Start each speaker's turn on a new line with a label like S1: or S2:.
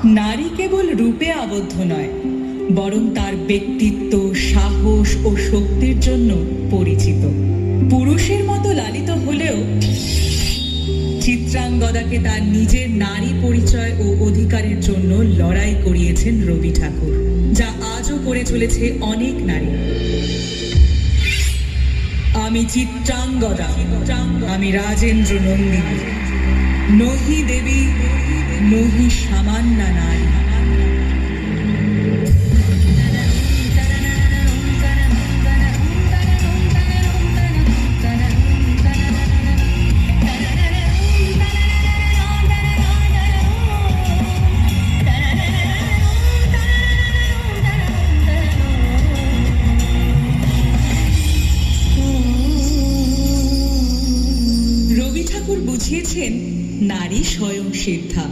S1: নারী কেবল রূপে আবদ্ধ নয়, বরং তার ব্যক্তিত্ব, সাহস ও শক্তির জন্য পরিচিত। পুরুষের মতো লালিত হলেও চিত্রাঙ্গদাকে তার নিজের নারী পরিচয় ও অধিকারের জন্য লড়াই করিয়েছেন রবি ঠাকুর, যা আজও করে চলেছে অনেক নারী। আমি চিত্রাঙ্গদা, আমি রাজেন্দ্র নন্দিনী, নহি দেবী নহি সামান্য নারী। রবি ঠাকুর বুঝিয়েছেন নারী স্বয়ং সিদ্ধা।